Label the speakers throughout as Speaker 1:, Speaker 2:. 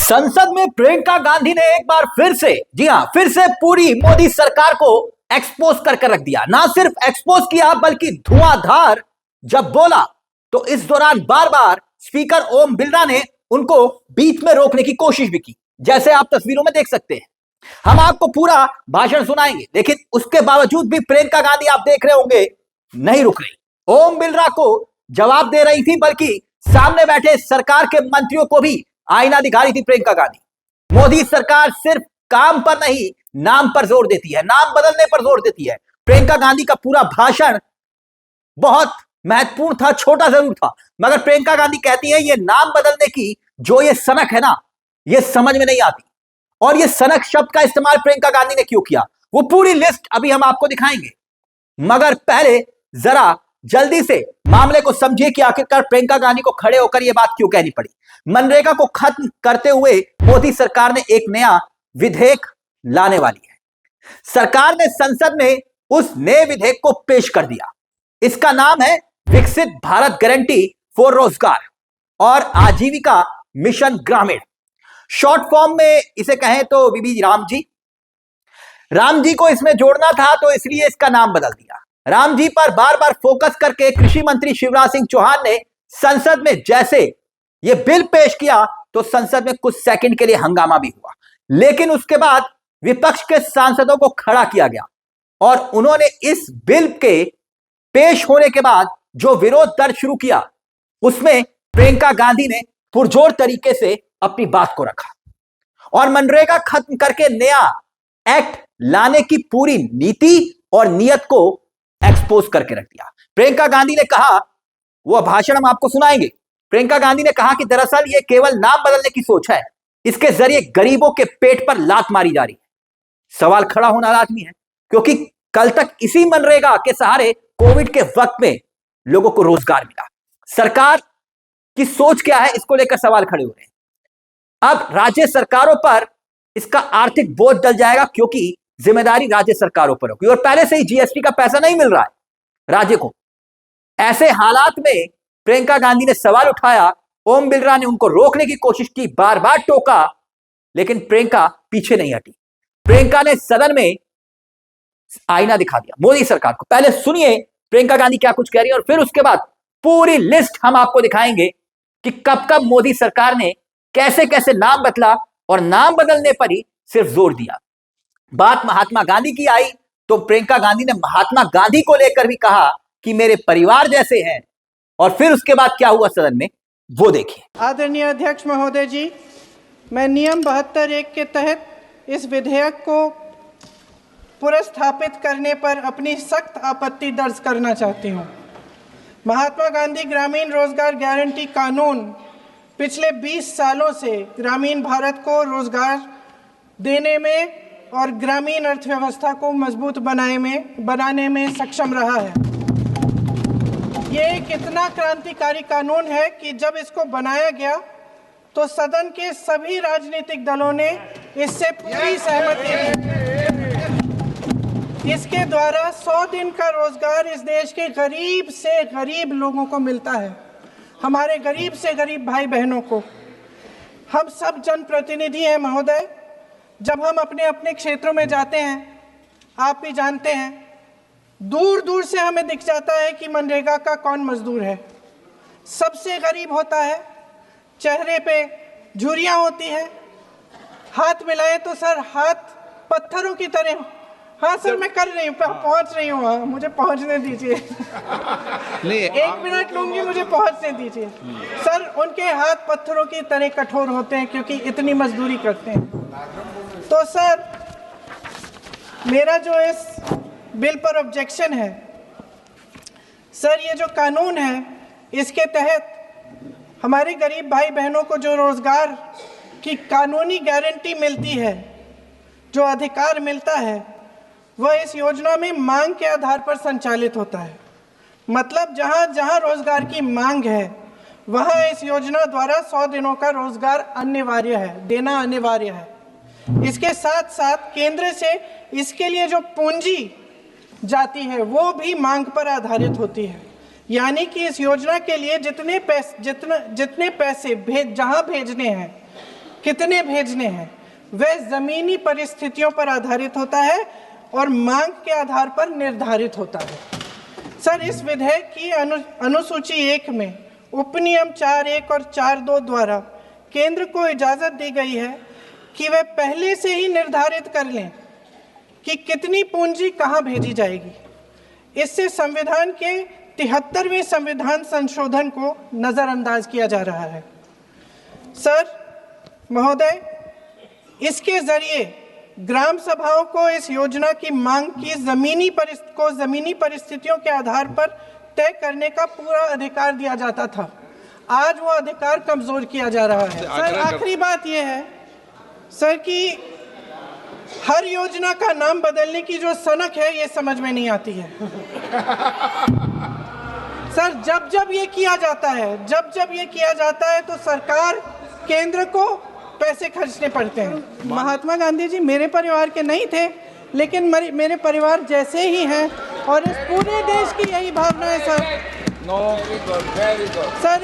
Speaker 1: संसद में प्रियंका गांधी ने एक बार फिर से, जी हां, फिर से पूरी मोदी सरकार को एक्सपोज कर रख दिया। ना सिर्फ एक्सपोज किया बल्कि धुआंधार जब बोला तो इस दौरान बार बार स्पीकर ओम बिरला ने उनको बीच में रोकने की कोशिश भी की, जैसे आप तस्वीरों में देख सकते हैं। हम आपको पूरा भाषण सुनाएंगे, लेकिन उसके बावजूद भी प्रियंका गांधी, आप देख रहे होंगे, नहीं रुक रही। ओम बिरला को जवाब दे रही थी, बल्कि सामने बैठे सरकार के मंत्रियों को भी आईना दिखा रही थी प्रियंका गांधी। मोदी सरकार सिर्फ काम पर नहीं, नाम पर जोर देती है, नाम बदलने पर जोर देती है। प्रियंका गांधी का पूरा भाषण बहुत महत्वपूर्ण था, छोटा जरूर था, मगर प्रियंका गांधी कहती है ये नाम बदलने की जो ये सनक है ना, ये समझ में नहीं आती। और ये सनक शब्द का इस्तेमाल प्रियंका गांधी ने क्यों किया, वो पूरी लिस्ट अभी हम आपको दिखाएंगे। मगर पहले जरा जल्दी से मामले को समझिए कि आखिरकार प्रियंका गांधी को खड़े होकर यह बात क्यों कहनी पड़ी। मनरेगा को खत्म करते हुए मोदी सरकार ने एक नया विधेयक लाने वाली है। सरकार ने संसद में उस नए विधेयक को पेश कर दिया। इसका नाम है विकसित भारत गारंटी फॉर रोजगार और आजीविका मिशन ग्रामीण। शॉर्ट फॉर्म में इसे कहें तो बीबी राम जी को इसमें जोड़ना था, तो इसलिए इसका नाम बदल दिया। राम जी पर बार बार फोकस करके कृषि मंत्री शिवराज सिंह चौहान ने संसद में जैसे यह बिल पेश किया तो संसद में कुछ सेकंड के लिए हंगामा भी हुआ, लेकिन उसके बाद विपक्ष के सांसदों को खड़ा किया गया और उन्होंने इस बिल के पेश होने के बाद जो विरोध दर्ज शुरू किया, उसमें प्रियंका गांधी ने पुरजोर तरीके से अपनी बात को रखा और मनरेगा खत्म करके नया एक्ट लाने की पूरी नीति और नियत को एक्सपोज करके रख दिया। प्रियंका गांधी ने कहा, वह भाषण हम आपको सुनाएंगे। प्रियंका गांधी ने कहा कि दरअसल यह केवल नाम बदलने की सोच है, इसके जरिए गरीबों के पेट पर लात मारी जा रही है। सवाल खड़ा होना लाजमी है, क्योंकि कल तक इसी मनरेगा के सहारे कोविड के वक्त में लोगों को रोजगार मिला। सरकार की सोच क्या है, इसको लेकर सवाल खड़े हो रहे हैं। अब राज्य सरकारों पर इसका आर्थिक बोझ डल जाएगा, क्योंकि जिम्मेदारी राज्य सरकारों पर होगी और पहले से ही जीएसटी का पैसा नहीं मिल रहा है राज्य को। ऐसे हालात में प्रियंका गांधी ने सवाल उठाया, ओम बिरला ने उनको रोकने की कोशिश की, बार बार टोका, लेकिन प्रियंका पीछे नहीं हटी। प्रियंका ने सदन में आईना दिखा दिया मोदी सरकार को। पहले सुनिए प्रियंका गांधी क्या कुछ कह रही है और फिर उसके बाद पूरी लिस्ट हम आपको दिखाएंगे कि कब कब मोदी सरकार ने कैसे कैसे नाम बदला और नाम बदलने पर ही सिर्फ जोर दिया। बात महात्मा गांधी की आई तो प्रियंका गांधी ने महात्मा गांधी को लेकर भी कहा कि मेरे परिवार जैसे हैं, और फिर उसके बाद क्या हुआ सदन में, वो देखिए।
Speaker 2: आदरणीय अध्यक्ष महोदय जी, मैं नियम 72(1) के तहत इस विधेयक को पुनर्स्थापित करने पर अपनी सख्त आपत्ति दर्ज करना चाहती हूँ। महात्मा गांधी ग्रामीण रोजगार गारंटी कानून पिछले 20 सालों से ग्रामीण भारत को रोजगार देने में और ग्रामीण अर्थव्यवस्था को मजबूत बनाने में सक्षम रहा है। ये एक इतना क्रांतिकारी कानून है कि जब इसको बनाया गया तो सदन के सभी राजनीतिक दलों ने इससे पूरी सहमति दी। इसके द्वारा 100 दिन का रोजगार इस देश के गरीब से गरीब लोगों को मिलता है, हमारे गरीब से गरीब भाई बहनों को। हम सब जनप्रतिनिधि हैं महोदय, जब हम अपने अपने क्षेत्रों में जाते हैं, आप भी जानते हैं, दूर दूर से हमें दिख जाता है कि मनरेगा का कौन मजदूर है। सबसे गरीब होता है, चेहरे पे झुर्रियाँ होती हैं, हाथ मिलाएं तो सर हाथ पत्थरों की तरह। हाँ सर, मैं कर रही हूँ, पहुँच रही हूँ, हाँ मुझे पहुँचने दीजिए। 1 मिनट लूँगी, मुझे पहुँचने दीजिए। सर, उनके हाथ पत्थरों की तरह कठोर होते हैं क्योंकि इतनी मजदूरी करते हैं। तो सर, मेरा जो इस बिल पर ऑब्जेक्शन है, सर ये जो कानून है, इसके तहत हमारे गरीब भाई बहनों को जो रोजगार की कानूनी गारंटी मिलती है, जो अधिकार मिलता है, वह इस योजना में मांग के आधार पर संचालित होता है। मतलब जहां जहां रोजगार की मांग है, वहां इस योजना द्वारा 100 दिनों का रोजगार अनिवार्य है, देना अनिवार्य है। इसके साथ साथ केंद्र से इसके लिए जो पूंजी जाती है वो भी मांग पर आधारित होती है। यानी कि इस योजना के लिए जितने पैसे जहां भेजने हैं, कितने भेजने हैं वह जमीनी परिस्थितियों पर आधारित होता है और मांग के आधार पर निर्धारित होता है। सर, इस विधेयक की अनुसूची 1 में उपनियम 4(1) और 4(2) द्वारा केंद्र को इजाजत दी गई है कि वह पहले से ही निर्धारित कर लें कि कितनी पूंजी कहां भेजी जाएगी। इससे संविधान के 73वें संविधान संशोधन को नजरअंदाज किया जा रहा है। सर महोदय, इसके जरिए ग्राम सभाओं को इस योजना की मांग की जमीनी परिस्थितियों के आधार पर तय करने का पूरा अधिकार दिया जाता था। आज वो अधिकार कमजोर किया जा रहा है। सर, आखिरी बात यह है सर कि हर योजना का नाम बदलने की जो सनक है ये समझ में नहीं आती है। सर, जब ये किया जाता है तो सरकार केंद्र को पैसे खर्चने पड़ते हैं। महात्मा गांधी जी मेरे परिवार के नहीं थे, लेकिन मेरे परिवार जैसे ही हैं और इस पूरे देश की यही भावना है सर,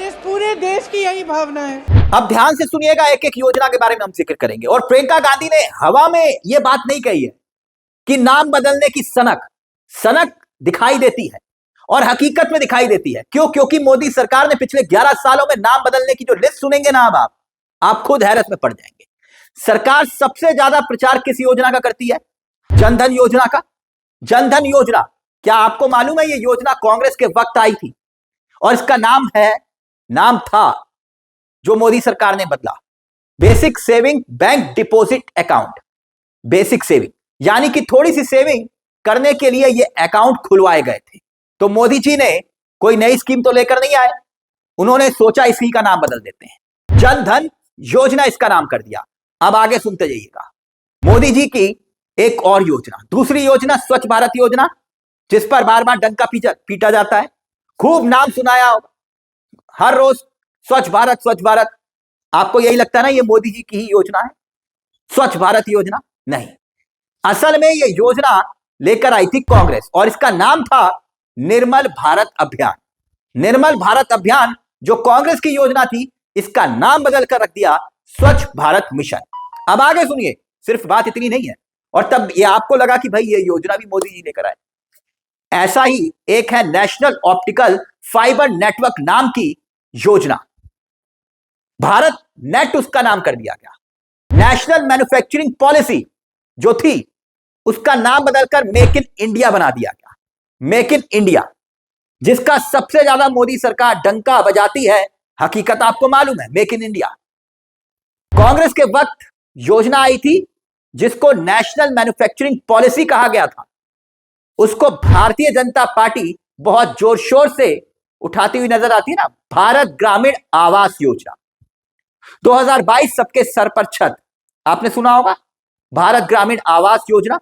Speaker 2: इस पूरे देश की यही भावना है।
Speaker 1: अब ध्यान से सुनिएगा, एक एक योजना के बारे में हम जिक्र करेंगे। और प्रियंका गांधी ने हवा में यह बात नहीं कही है कि नाम बदलने की सनक दिखाई देती है और हकीकत में दिखाई देती है। क्योंकि मोदी सरकार ने पिछले 11 सालों में नाम बदलने की जो लिस्ट सुनेंगे ना अब आप खुद हैरत में पड़ जाएंगे। सरकार सबसे ज्यादा प्रचार किस योजना का करती है? जनधन योजना का। जनधन योजना, क्या आपको मालूम है ये योजना कांग्रेस के वक्त आई थी और इसका नाम था जो मोदी सरकार ने बदला, basic saving bank deposit account. Basic saving यानी कि थोड़ी सी सेविंग करने के लिए ये अकाउंट खुलवाए गए थे। तो मोदी जी ने कोई नई स्कीम तो लेकर नहीं आए, उन्होंने सोचा इसी का नाम बदल देते हैं, जनधन योजना इसका नाम कर दिया। अब आगे सुनते जाइएगा। मोदी जी की एक और योजना, दूसरी योजना स्वच्छ भारत योजना, जिस पर बार बार डंका पीटा जाता है, खूब नाम सुनाया हर रोज, स्वच्छ भारत। आपको यही लगता है ना ये मोदी जी की ही योजना है स्वच्छ भारत योजना? नहीं, असल में ये योजना लेकर आई थी कांग्रेस और इसका नाम था निर्मल भारत अभियान। निर्मल भारत अभियान जो कांग्रेस की योजना थी, इसका नाम बदल कर रख दिया स्वच्छ भारत मिशन। अब आगे सुनिए, सिर्फ बात इतनी नहीं है। और तब ये आपको लगा कि भाई ये योजना भी मोदी जी लेकर आए। ऐसा ही एक है नेशनल ऑप्टिकल फाइबर नेटवर्क नाम की योजना, भारत नेट उसका नाम कर दिया गया। नेशनल मैन्युफैक्चरिंग पॉलिसी जो थी उसका नाम बदलकर मेक इन इंडिया बना दिया गया। मेक इन इंडिया, जिसका सबसे ज्यादा मोदी सरकार डंका बजाती है, हकीकत आपको मालूम है, मेक इन इंडिया। कांग्रेस के वक्त योजना आई थी जिसको नेशनल मैन्युफैक्चरिंग पॉलिसी कहा गया था, उसको भारतीय जनता पार्टी बहुत जोर शोर से उठाती हुई नजर आती है ना, भारत ग्रामीण आवास योजना। 2022 सबके सर पर छत, आपने सुना होगा, भारत ग्रामीण आवास योजना,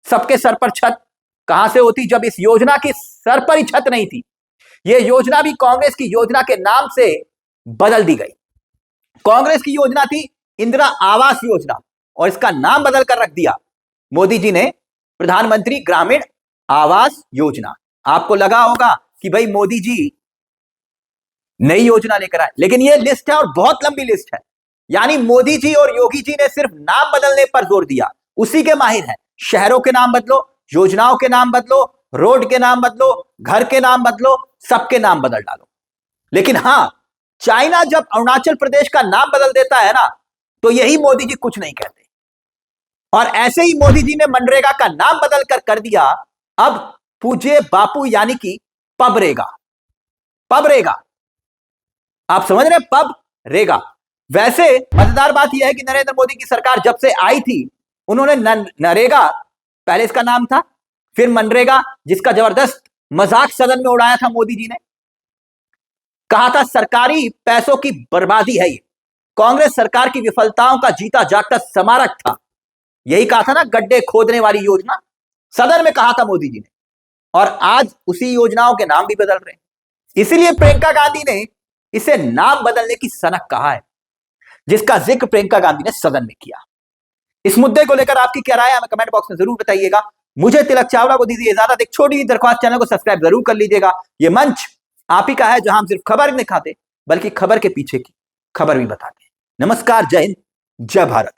Speaker 1: सबके सर पर छत कहां से होती जब इस योजना के सर पर ही छत नहीं थी। यह योजना भी कांग्रेस की योजना के नाम से बदल दी गई। कांग्रेस की योजना थी इंदिरा आवास योजना और इसका नाम बदल कर रख दिया मोदी जी ने प्रधानमंत्री ग्रामीण आवास योजना। आपको लगा होगा कि भाई मोदी जी नई योजना लेकर आए, लेकिन यह लिस्ट है और बहुत लंबी लिस्ट है। यानी मोदी जी और योगी जी ने सिर्फ नाम बदलने पर जोर दिया, उसी के माहिर हैं। शहरों के नाम बदलो, योजनाओं के नाम बदलो, रोड के नाम बदलो, घर के नाम बदलो, सबके नाम बदल डालो। लेकिन हां, चाइना जब अरुणाचल प्रदेश का नाम बदल देता है ना, तो यही मोदी जी कुछ नहीं कहते। और ऐसे ही मोदी जी ने मनरेगा का नाम बदल कर दिया अब पूज्य बापू यानी कि पबरेगा। पबरेगा, आप समझ रहे, पबरेगा। वैसे मजेदार बात यह है कि नरेंद्र मोदी की सरकार जब से आई थी, उन्होंने नरेगा, पहले इसका नाम था, फिर मनरेगा, जिसका जबरदस्त मजाक सदन में उड़ाया था मोदी जी ने, कहा था सरकारी पैसों की बर्बादी है ये, कांग्रेस सरकार की विफलताओं का जीता जागता स्मारक था। यही कहा था ना, गड्ढे खोदने वाली योजना, सदन में कहा था मोदी जी ने। और आज उसी योजनाओं के नाम भी बदल रहे हैं। इसीलिए प्रियंका गांधी ने इसे नाम बदलने की सनक कहा है, जिसका जिक्र प्रियंका गांधी ने सदन में किया। इस मुद्दे को लेकर आपकी क्या राय है, हमें कमेंट बॉक्स में जरूर बताइएगा। मुझे तिलक चावला को दीजिए इजाजत। एक छोटी सी दरख्वास्त, चैनल को सब्सक्राइब जरूर कर लीजिएगा। यह मंच आप ही का है, जहां हम सिर्फ खबर नहीं दिखाते बल्कि खबर के पीछे की खबर भी बताते हैं। नमस्कार, जय हिंद, जय भारत।